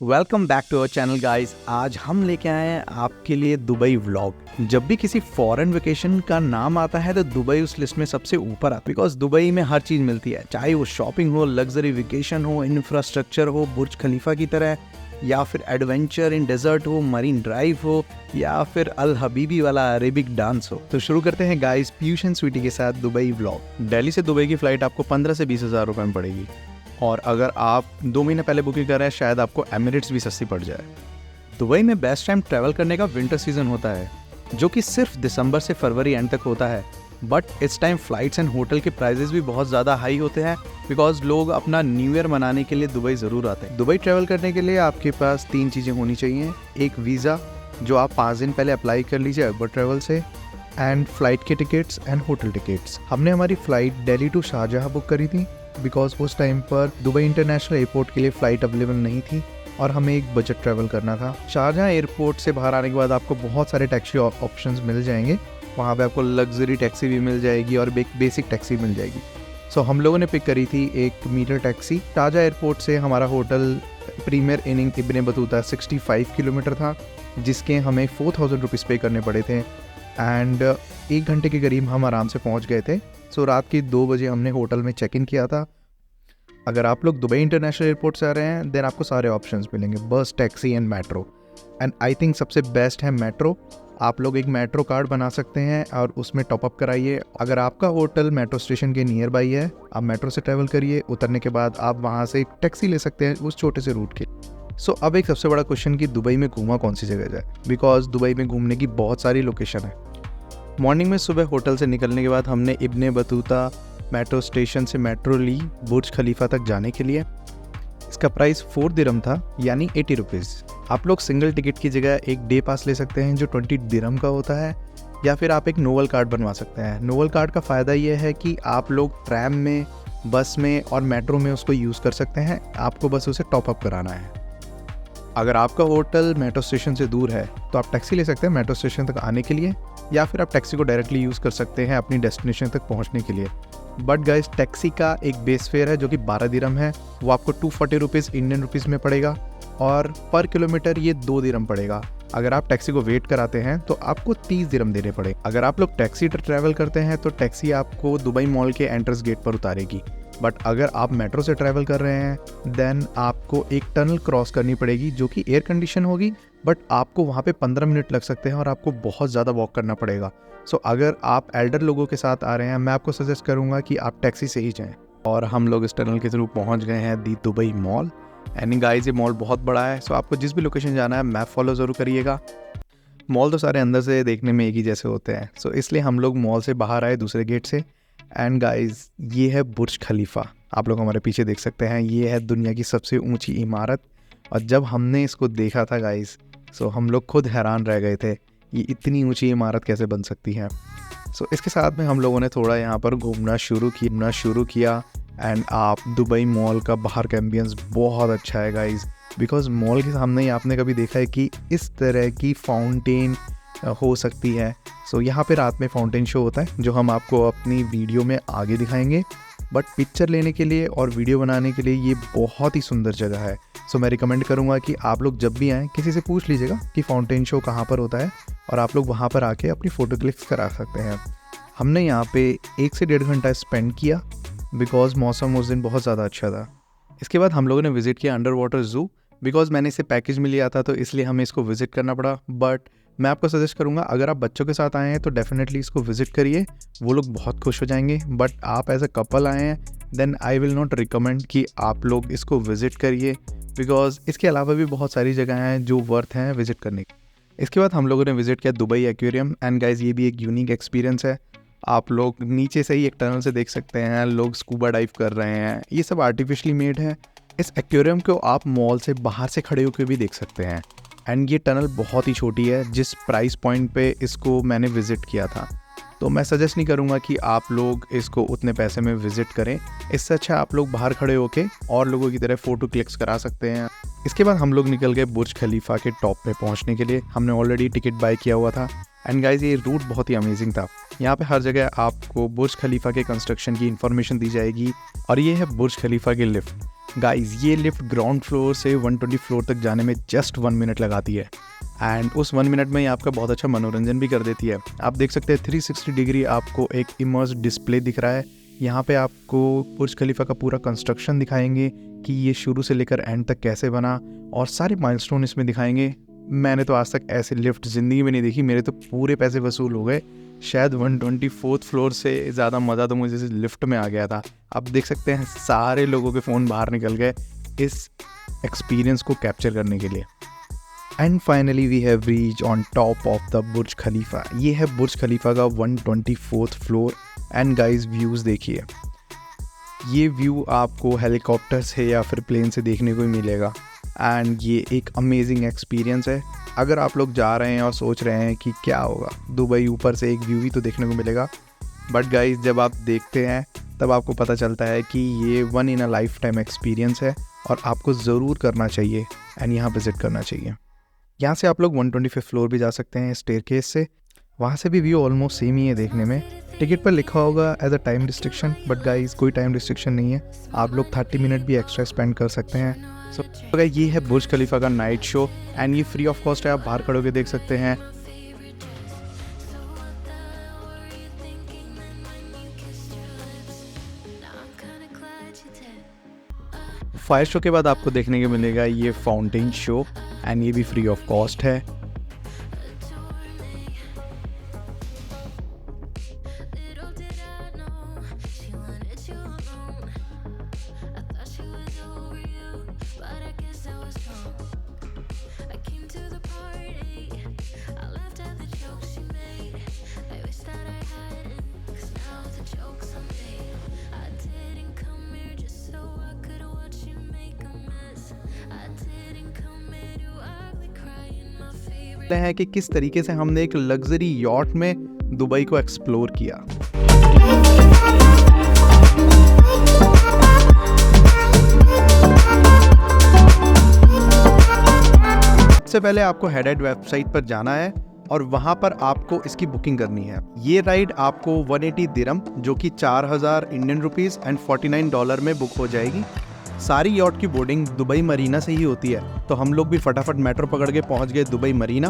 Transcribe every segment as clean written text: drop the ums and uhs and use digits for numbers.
Welcome back to our channel guys. आज हम लेके आए हैं आपके लिए दुबई व्लॉग। जब भी किसी फॉरेन वेकेशन का नाम आता है तो दुबई उस लिस्ट में सबसे ऊपर आता है, बिकॉज दुबई में हर चीज मिलती है, चाहे वो शॉपिंग हो, लग्जरी वेकेशन हो, इंफ्रास्ट्रक्चर हो बुर्ज खलीफा की तरह, या फिर एडवेंचर इन डेजर्ट हो, मरीन ड्राइव हो, या फिर अल हबीबी वाला अरेबिक डांस हो। तो शुरू करते हैं गाइस पीयूष एंड स्वीटी के साथ दुबई व्लॉग। दिल्ली से दुबई की फ्लाइट आपको 15 से 20 हज़ार रुपए में पड़ेगी, और अगर आप 2 महीने पहले बुकिंग कर रहे हैं शायद आपको एमिरेट्स भी सस्ती पड़ जाए। दुबई में बेस्ट टाइम ट्रैवल करने का विंटर सीजन होता है, जो कि सिर्फ दिसंबर से फरवरी एंड तक होता है। बट इस टाइम फ्लाइट्स एंड होटल के प्राइजेस भी बहुत ज़्यादा हाई होते हैं, बिकॉज लोग अपना न्यू ईयर मनाने के लिए दुबई ज़रूर आते हैं। दुबई ट्रैवल करने के लिए आपके पास 3 चीज़ें होनी चाहिए। एक वीज़ा, जो आप 5 दिन पहले अप्लाई कर लीजिए अकबर ट्रैवल से, एंड फ्लाइट के टिकट्स एंड होटल टिकट्स। हमने हमारी flight Delhi to Sharjah book करी थी, बिकॉज उस टाइम पर दुबई इंटरनेशनल एयरपोर्ट के लिए फ़्लाइट अवेलेबल नहीं थी और हमें एक बजट ट्रैवल करना था। शारजाह एयरपोर्ट से बाहर आने के बाद आपको बहुत सारे टैक्सी ऑप्शंस मिल जाएंगे। वहाँ पे आपको लग्जरी टैक्सी भी मिल जाएगी और बेसिक टैक्सी मिल जाएगी। सो हम लोगों ने पिक करी थी एक मीटर टैक्सी। शारजाह एयरपोर्ट से हमारा hotel premiere inning Ibn Battuta 65 kilometre था, जिसके हमें 4000 रुपीज़ पे करने पड़े थे, एंड 1 घंटे के करीब हम आराम से पहुँच गए थे। सो रात के 2 बजे हमने होटल में चेक इन किया था। अगर आप लोग दुबई इंटरनेशनल एयरपोर्ट से आ रहे हैं देन आपको सारे ऑप्शंस मिलेंगे, बस, taxi and metro. And I think सबसे बेस्ट है मेट्रो। आप लोग एक मेट्रो कार्ड बना सकते हैं और उसमें टॉपअप कराइए। अगर आपका होटल मेट्रो स्टेशन के नियर बाई है, आप मेट्रो से ट्रैवल करिए। उतरने के बाद आप वहाँ से एक टैक्सी ले सकते हैं उस छोटे से रूट के। सो अब एक सबसे बड़ा क्वेश्चन कि दुबई में घूमा कौन सी जगह जाए, बिकॉज दुबई में घूमने की बहुत सारी लोकेशन है। मॉर्निंग में सुबह होटल से निकलने के बाद हमने इब्ने बतूता मेट्रो स्टेशन से मेट्रो ली बुर्ज खलीफा तक जाने के लिए। इसका प्राइस 4 दिरहम था, यानी 80 रुपीज़। आप लोग सिंगल टिकट की जगह एक डे पास ले सकते हैं जो 20 दिरहम का होता है, या फिर आप एक नोवल कार्ड बनवा सकते हैं। नोवल कार्ड का फ़ायदा ये है कि आप लोग ट्रैम में, बस में और मेट्रो में उसको यूज़ कर सकते हैं। आपको बस उसे टॉपअप कराना है। अगर आपका होटल मेट्रो स्टेशन से दूर है तो आप टैक्सी ले सकते हैं मेट्रो स्टेशन तक आने के लिए, या फिर आप टैक्सी को डायरेक्टली यूज़ कर सकते हैं अपनी डेस्टिनेशन तक पहुंचने के लिए। बट गाइस, टैक्सी का एक बेस फेयर है जो कि 12 दिरहम है। वो आपको 240 रुपीज़ इंडियन रुपीज़ में पड़ेगा, और पर किलोमीटर ये 2 दिरहम पड़ेगा। अगर आप टैक्सी को वेट कराते हैं तो आपको 30 दिरहम देने पड़ेगा। अगर आप लोग टैक्सी ट्रैवल करते हैं तो टैक्सी आपको दुबई मॉल के एंट्रेंस गेट पर उतारेगी। बट अगर आप मेट्रो से ट्रैवल कर रहे हैं देन आपको एक टनल क्रॉस करनी पड़ेगी जो कि एयर कंडीशन होगी, बट आपको वहाँ पे 15 मिनट लग सकते हैं और आपको बहुत ज़्यादा वॉक करना पड़ेगा। सो अगर आप एल्डर लोगों के साथ आ रहे हैं, मैं आपको सजेस्ट करूँगा कि आप टैक्सी से ही जाएँ। और हम लोग इस टनल के थ्रू पहुँच गए हैं दी दुबई मॉल। एंड गाइस, ये मॉल बहुत बड़ा है, सो आपको जिस भी लोकेशन जाना है मैप फॉलो ज़रूर करिएगा। मॉल तो सारे अंदर से देखने में एक ही जैसे होते हैं, सो इसलिए हम लोग मॉल से बाहर आए दूसरे गेट से। एंड गाइस, ये है बुर्ज खलीफा। आप लोग हमारे पीछे देख सकते हैं, ये है दुनिया की सबसे ऊंची इमारत। और जब हमने इसको देखा था गाइस, सो हम लोग खुद हैरान रह गए थे, ये इतनी ऊंची इमारत कैसे बन सकती है। सो इसके साथ में हम लोगों ने थोड़ा यहाँ पर घूमना शुरू किया। एंड आप दुबई मॉल का बाहर का एम्बियंस बहुत अच्छा है गाइस, बिकॉज मॉल के सामने ही आपने कभी देखा है कि इस तरह की फाउंटेन हो सकती है। सो यहाँ पे रात में फाउंटेन शो होता है जो हम आपको अपनी वीडियो में आगे दिखाएंगे। बट पिक्चर लेने के लिए और वीडियो बनाने के लिए ये बहुत ही सुंदर जगह है। सो मैं रिकमेंड करूँगा कि आप लोग जब भी आएँ किसी से पूछ लीजिएगा कि फाउंटेन शो कहाँ पर होता है, और आप लोग वहाँ पर आके अपनी फ़ोटो क्लिक्स करा सकते हैं। हमने यहाँ पे 1 से 1.5 घंटा स्पेंड किया, बिकॉज मौसम उस दिन बहुत ज़्यादा अच्छा था। इसके बाद हम लोगों ने विज़िट किया अंडर वाटर ज़ू, बिकॉज मैंने इसे पैकेज में लिया था तो इसलिए हमें इसको विज़िट करना पड़ा। बट मैं आपको सजेस्ट करूंगा, अगर आप बच्चों के साथ आए हैं तो डेफिनेटली इसको विज़िट करिए, वो लोग बहुत खुश हो जाएंगे। बट आप एज अ कपल आए हैं then I will not recommend कि आप लोग इसको विज़िट करिए, बिकॉज इसके अलावा भी बहुत सारी जगह हैं जो वर्थ हैं विज़िट करने की। इसके बाद हम लोगों ने विज़िट किया दुबई एक्वेरियम। एंड गाइज, ये भी एक यूनिक एक्सपीरियंस है। आप लोग नीचे से ही एक टनल से देख सकते हैं, लोग स्कूबा डाइव कर रहे हैं। ये सब आर्टिफिशियली मेड है। इस एक्वेरियम को आप मॉल से बाहर से खड़े होकर भी देख सकते हैं। एंड ये टनल बहुत ही छोटी है, जिस प्राइस पॉइंट पे इसको मैंने विज़िट किया था, तो मैं सजेस्ट नहीं करूँगा कि आप लोग इसको उतने पैसे में विज़िट करें। इससे अच्छा आप लोग बाहर खड़े होके और लोगों की तरह फ़ोटो क्लिक्स करा सकते हैं। इसके बाद हम लोग निकल गए बुर्ज खलीफा के टॉप पे पहुँचने के लिए। हमने ऑलरेडी टिकट बाय किया हुआ था। एंड गाइज, ये रूट बहुत ही अमेजिंग था। यहाँ पे हर जगह आपको बुर्ज खलीफा के कंस्ट्रक्शन की इन्फॉर्मेशन दी जाएगी। और ये है बुर्ज खलीफा की लिफ्ट। गाइस ये लिफ्ट ग्राउंड फ्लोर से 120 फ्लोर तक जाने में जस्ट 1 मिनट लगाती है एंड उस 1 मिनट में ये आपका बहुत अच्छा मनोरंजन भी कर देती है। आप देख सकते हैं 360 डिग्री आपको एक इमर्स डिस्प्ले दिख रहा है। यहाँ पे आपको बुर्ज खलीफा का पूरा कंस्ट्रक्शन दिखाएंगे कि ये शुरू से लेकर एंड तक कैसे बना और सारे माइलस्टोन इसमें दिखाएंगे। मैंने तो आज तक ऐसे लिफ्ट ज़िंदगी में नहीं देखी, मेरे तो पूरे पैसे वसूल हो गए। शायद 124th फ्लोर से ज़्यादा मज़ा तो मुझे इस लिफ्ट में आ गया था। आप देख सकते हैं सारे लोगों के फ़ोन बाहर निकल गए इस एक्सपीरियंस को कैप्चर करने के लिए। And finally we have reach on top of the Burj Khalifa. ये है बुर्ज खलीफा का 124th floor and guys views देखिए। ये व्यू आपको हेलीकॉप्टर से या फिर प्लेन से देखने को ही मिलेगा एंड ये एक अमेजिंग एक्सपीरियंस है। अगर आप लोग जा रहे हैं और सोच रहे हैं कि क्या होगा, दुबई ऊपर से एक व्यू ही तो देखने को मिलेगा, बट गाइस जब आप देखते हैं तब आपको पता चलता है कि ये 1 इन अ लाइफ टाइम एक्सपीरियंस है और आपको ज़रूर करना चाहिए एंड यहाँ विज़िट करना चाहिए। यहाँ से आप लोग 125 फ्लोर भी जा सकते हैं स्टेयरकेस से, वहाँ से भी व्यू ऑलमोस्ट सेम ही है देखने में। टिकट पर लिखा होगा as a time restriction, but guys कोई टाइम रिस्ट्रिक्शन नहीं है, आप लोग 30 मिनट भी एक्स्ट्रा स्पेंड कर सकते हैं। सो ये है बुर्ज खलीफा का नाइट शो एंड ये फ्री ऑफ कॉस्ट है, आप बाहर खड़े होकर देख सकते हैं। फायर शो के बाद आपको देखने को मिलेगा ये फाउंटेन शो एंड ये भी फ्री ऑफ कॉस्ट है। हैं कि किस तरीके से हमने एक लग्जरी यॉट में दुबई को एक्सप्लोर किया। सबसे पहले आपको हेडेड वेबसाइट पर जाना है और वहां पर आपको इसकी बुकिंग करनी है। ये राइड आपको 180 दिरहम जो कि 4000 इंडियन रुपीस एंड $49 में बुक हो जाएगी। सारी यॉट की बोर्डिंग दुबई मरीना से ही होती है, तो हम लोग भी फटाफट मेट्रो पकड़ के पहुंच गए दुबई मरीना।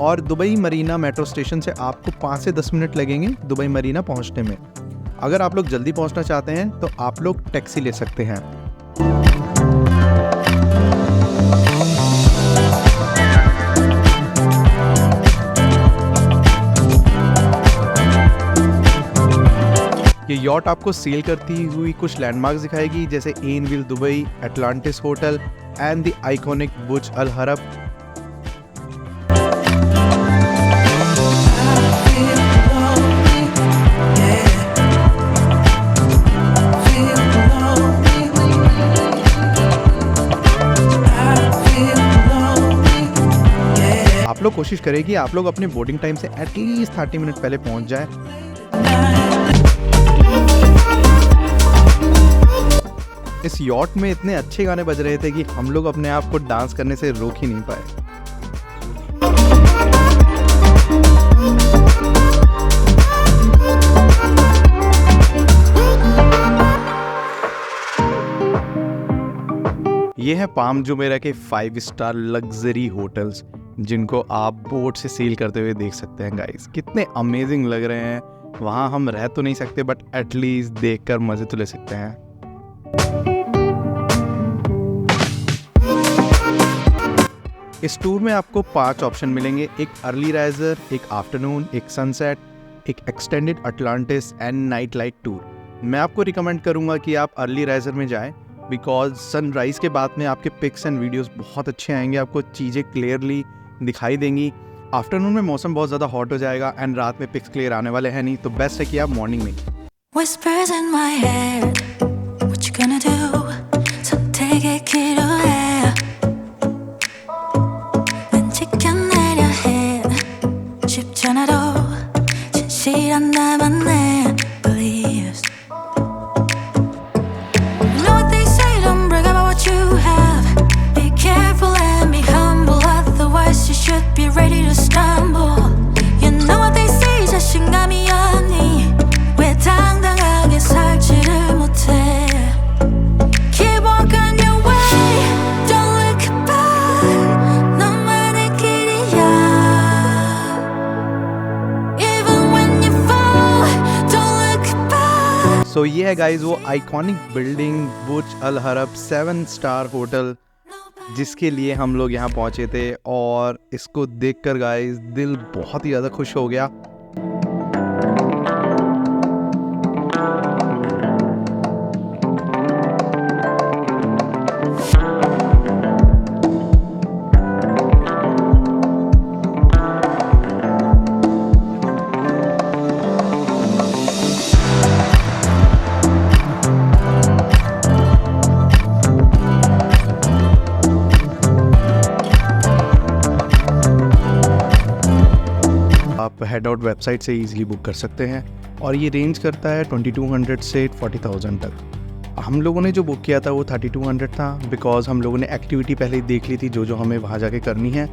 और दुबई मरीना मेट्रो स्टेशन से आपको 5 से 10 मिनट लगेंगे दुबई मरीना पहुंचने में। अगर आप लोग जल्दी पहुंचना चाहते हैं तो आप लोग टैक्सी ले सकते हैं। ये यॉट आपको सेल करती हुई कुछ लैंडमार्क्स दिखाएगी, जैसे एनविल Dubai, Atlantis hotel and the iconic Burj Al Arab. आप लोग कोशिश करें कि आप लोग अपने बोर्डिंग टाइम से एटलीस्ट 30 मिनट पहले पहुंच जाएं। इस यॉट में इतने अच्छे गाने बज रहे थे कि हम लोग अपने आप को डांस करने से रोक ही नहीं पाए। ये है पाम जुमेरा के 5 स्टार लग्जरी होटल्स, जिनको आप बोट से सेल करते हुए देख सकते हैं। गाइस कितने अमेजिंग लग रहे हैं। वहाँ हम रह तो नहीं सकते, बट एटलीस्ट देखकर मजे तो ले सकते हैं। इस टूर में आपको 5 ऑप्शन मिलेंगे, एक अर्ली राइजर, एक आफ्टरनून, एक सनसेट, एक extended Atlantis and night light tour. मैं आपको रिकमेंड करूंगा कि आप अर्ली राइजर में जाएं, बिकॉज सनराइज के बाद में आपके पिक्स एंड वीडियोस बहुत अच्छे आएंगे, आपको चीज़ें क्लियरली दिखाई देंगी। आफ्टरनून में मौसम बहुत ज़्यादा हॉट हो जाएगा एंड रात में पिक्स क्लियर आने वाले हैं नहीं, तो बेस्ट है कि आप मॉर्निंग में। Whispers in my head, what you gonna do? So take it kiddo. 자신감이 없니 왜 당당하게 살지를 못해 सो ये है गाइज वो आइकॉनिक बिल्डिंग बुर्ज अल अरब 7 स्टार होटल, जिसके लिए हम लोग यहाँ पहुँचे थे। और इसको देखकर गाइज दिल बहुत ही ज़्यादा खुश हो गया। आप हेड आउट वेबसाइट से इजीली बुक कर सकते हैं और ये रेंज करता है 2200 से 40,000 तक। हम लोगों ने जो बुक किया था वो 3200 था, बिकॉज हम लोगों ने एक्टिविटी पहले ही देख ली थी जो हमें वहाँ जाके करनी है।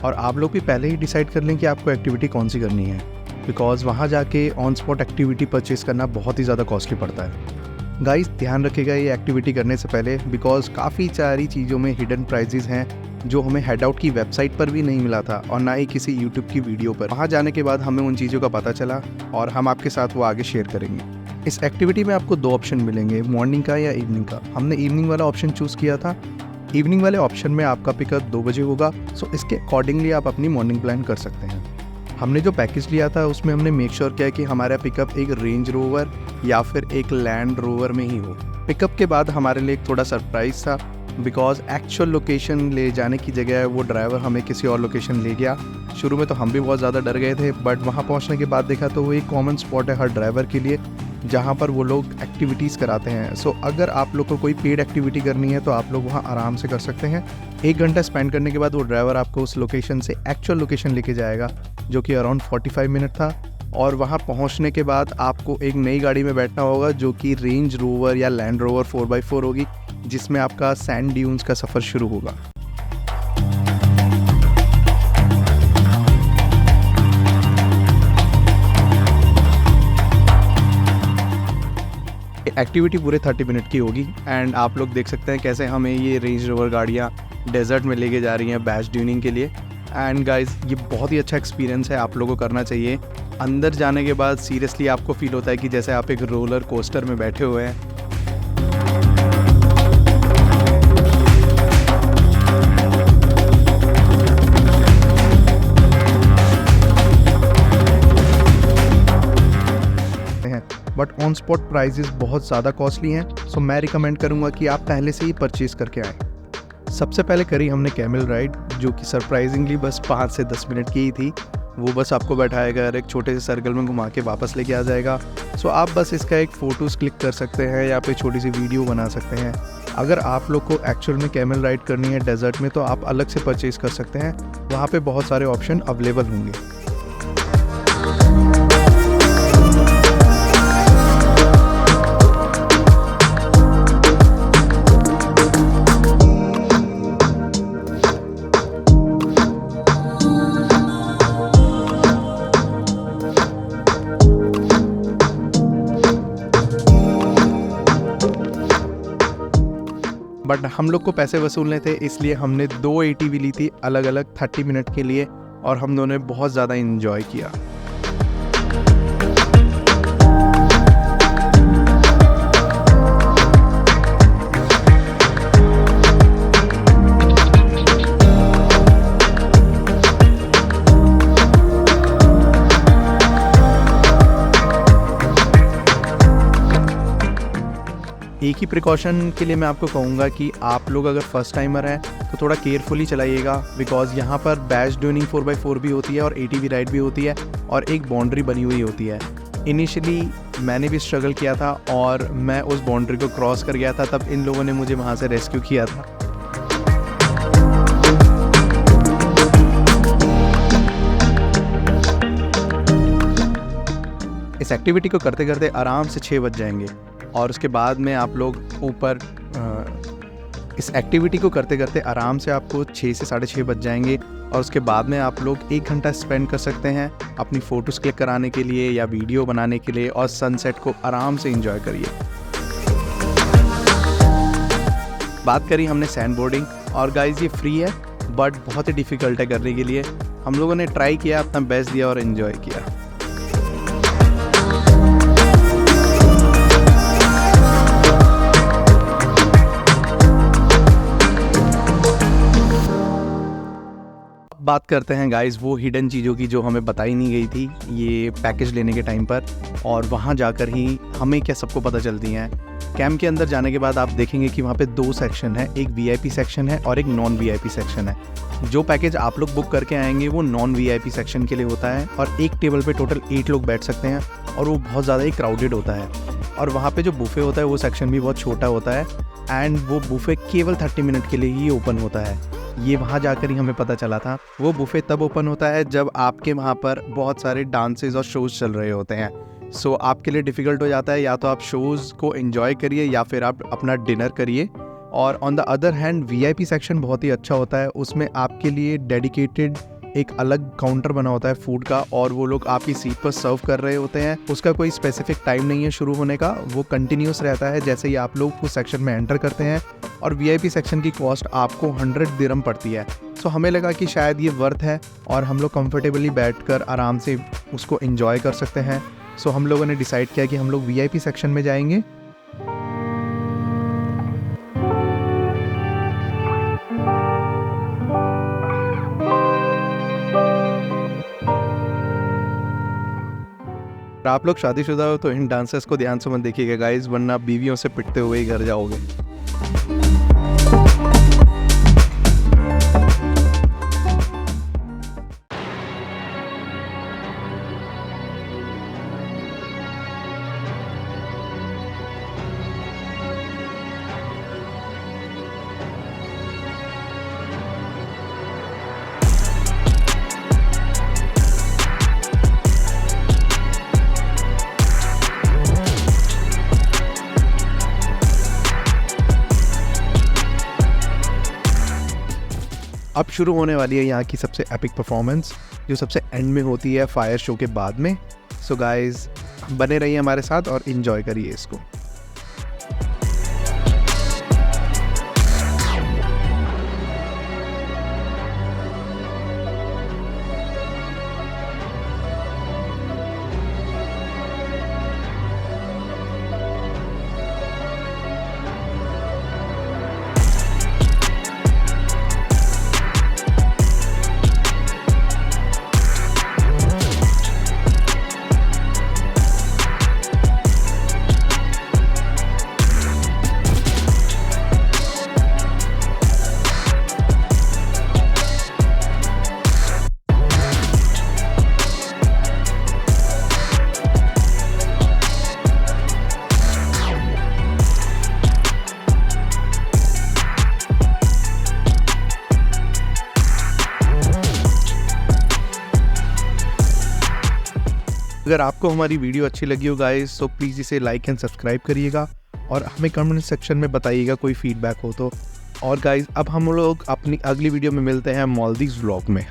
और आप लोग भी पहले ही डिसाइड कर लें कि आपको एक्टिविटी कौन सी करनी है, बिकॉज वहाँ जाके ऑन स्पॉट एक्टिविटी परचेज़ करना बहुत ही ज़्यादा कॉस्टली पड़ता है। गाइस ध्यान रखिएगा ये एक्टिविटी करने से पहले, बिकॉज काफ़ी सारी चीज़ों में हिडन प्राइजेज़ हैं जो हमें हेड आउट की वेबसाइट पर भी नहीं मिला था और ना ही किसी यूट्यूब की वीडियो पर। वहाँ जाने के बाद हमें उन चीज़ों का पता चला और हम आपके साथ वो आगे शेयर करेंगे। इस एक्टिविटी में आपको 2 ऑप्शन मिलेंगे, मॉर्निंग का या इवनिंग का। हमने इवनिंग वाला ऑप्शन चूज़ किया था। इवनिंग वाले ऑप्शन में आपका पिकअप 2 बजे होगा, सो इसके अकॉर्डिंगली आप अपनी मॉर्निंग प्लान कर सकते हैं। हमने जो पैकेज लिया था उसमें हमने मेक श्योर किया कि हमारा पिकअप एक रेंज रोवर या फिर एक लैंड रोवर में ही हो। पिकअप के बाद हमारे लिए एक थोड़ा सरप्राइज था, बिकॉज एक्चुअल लोकेशन ले जाने की जगह वो ड्राइवर हमें किसी और लोकेशन ले गया। शुरू में तो हम भी बहुत ज़्यादा डर गए थे, बट वहाँ पहुँचने के बाद देखा तो वो एक कॉमन स्पॉट है हर ड्राइवर के लिए जहाँ पर वो लोग एक्टिविटीज़ कराते हैं। सो अगर आप लोग को कोई पेड एक्टिविटी करनी है तो आप लोग वहाँ आराम से कर सकते हैं। 1 घंटा स्पेंड करने के बाद वो ड्राइवर आपको उस लोकेशन से एक्चुअल लोकेशन लेके जाएगा, जो कि अराउंड 45 मिनट था। और वहाँ पहुँचने के बाद आपको एक नई गाड़ी में बैठना होगा जो कि रेंज रोवर या लैंड रोवर 4x4 होगी, जिसमें आपका सैंड ड्यून्स का सफ़र शुरू होगा। एक्टिविटी पूरे 30 मिनट की होगी एंड आप लोग देख सकते हैं कैसे हमें ये रेंज रोवर गाड़ियाँ डेजर्ट में लेके जा रही हैं बैच ट्यूनिंग के लिए। एंड गाइस ये बहुत ही अच्छा एक्सपीरियंस है, आप लोगों को करना चाहिए। अंदर जाने के बाद सीरियसली आपको फील होता है कि जैसे आप एक रोलर कोस्टर में बैठे हुए हैं। बट ऑन स्पॉट प्राइजेस बहुत ज़्यादा कॉस्टली हैं, सो मैं रिकमेंड करूँगा कि आप पहले से ही परचेज़ करके आएँ। सबसे पहले करी हमने कैमल राइड, जो कि सरप्राइजिंगली बस 5 से 10 मिनट की ही थी। वो बस आपको बैठाएगा और एक छोटे से सर्कल में घुमा के वापस लेके आ जाएगा। सो आप बस इसका एक फ़ोटोज़ क्लिक कर सकते हैं या फिर छोटी सी वीडियो बना सकते हैं। अगर आप लोग को एक्चुअल में कैमल राइड करनी है डेजर्ट में तो आप अलग से परचेज़ कर सकते हैं, वहाँ पे बहुत सारे ऑप्शन अवेलेबल होंगे। बट हम लोग को पैसे वसूलने थे, इसलिए हमने 2 ATV ली थी अलग अलग 30 मिनट के लिए और हम दोनों ने बहुत ज़्यादा इन्जॉय किया। एक ही प्रिकॉशन के लिए मैं आपको कहूँगा कि आप लोग अगर फर्स्ट टाइमर हैं तो थोड़ा केयरफुली चलाइएगा, बिकॉज यहाँ पर बैच ट्यूनिंग 4x4 भी होती है और ATV राइड भी होती है और एक बाउंड्री बनी हुई होती है। इनिशियली मैंने भी स्ट्रगल किया था और मैं उस बाउंड्री को क्रॉस कर गया था, तब इन लोगों ने मुझे वहाँ से रेस्क्यू किया था। इस एक्टिविटी को करते करते आराम से 6 बज जाएंगे और उसके बाद में आप लोग ऊपर इस एक्टिविटी को करते करते आराम से आपको 6 से 6:30 बज जाएंगे और उसके बाद में आप लोग 1 घंटा स्पेंड कर सकते हैं अपनी फ़ोटोज़ क्लिक कराने के लिए या वीडियो बनाने के लिए और सनसेट को आराम से एंजॉय करिए। बात करी हमने सैंड बोर्डिंग, और गाइस ये फ्री है बट बहुत ही डिफ़िकल्ट है करने के लिए। हम लोगों ने ट्राई किया, अपना बेस्ट दिया और एंजॉय किया। बात करते हैं गाइस वो हिडन चीज़ों की जो हमें बताई नहीं गई थी ये पैकेज लेने के टाइम पर, और वहाँ जाकर ही हमें क्या सबको पता चलती हैं। कैंप के अंदर जाने के बाद आप देखेंगे कि वहाँ पे 2 सेक्शन है, एक VIP सेक्शन है और एक नॉन VIP सेक्शन है। जो पैकेज आप लोग बुक करके आएंगे वो नॉन VIP सेक्शन के लिए होता है, और एक टेबल पे टोटल 8 लोग बैठ सकते हैं, और वो बहुत ज़्यादा ही क्राउडेड होता है। और वहाँ पे जो बुफ़े होता है वो सेक्शन भी बहुत छोटा होता है, एंड वो बुफ़े केवल 30 मिनट के लिए ही ओपन होता है। ये वहाँ जाकर ही हमें पता चला था। वो बुफ़े तब ओपन होता है जब आपके वहाँ पर बहुत सारे डांसेस और शोज़ चल रहे होते हैं। सो आपके लिए डिफ़िकल्ट हो जाता है, या तो आप शोज़ को एंजॉय करिए या फिर आप अपना डिनर करिए। और on the other hand VIP section बहुत ही अच्छा होता है, उसमें आपके लिए डेडिकेटेड एक अलग काउंटर बना होता है फूड का, और वो लोग आपकी सीट पर सर्व कर रहे होते हैं। उसका कोई स्पेसिफिक टाइम नहीं है शुरू होने का, वो कंटिन्यूस रहता है जैसे ही आप लोग उस सेक्शन में एंटर करते हैं। और VIP सेक्शन की कॉस्ट आपको 100 दिरहम पड़ती है। सो हमें लगा कि शायद ये वर्थ है और हम लोग कंफर्टेबली बैठकर आराम से उसको एंजॉय कर सकते हैं। सो हम लोगों ने डिसाइड किया कि हम लोग VIP सेक्शन में जाएंगे। आप लोग शादीशुदा हो तो इन डांसर्स को ध्यान से मत देखिएगा गाइस, वरना बीवियों से पिटते हुए ही घर जाओगे। अब शुरू होने वाली है यहाँ की सबसे एपिक परफॉर्मेंस, जो सबसे एंड में होती है फायर शो के बाद में। सो गाइस बने रहिए हमारे साथ और इन्जॉय करिए इसको। अगर आपको हमारी वीडियो अच्छी लगी हो गाइस तो प्लीज़ इसे लाइक एंड सब्सक्राइब करिएगा, और हमें कमेंट सेक्शन में बताइएगा कोई फीडबैक हो तो। और गाइस अब हम लोग अपनी अगली वीडियो में मिलते हैं मालदीव्स व्लॉग में।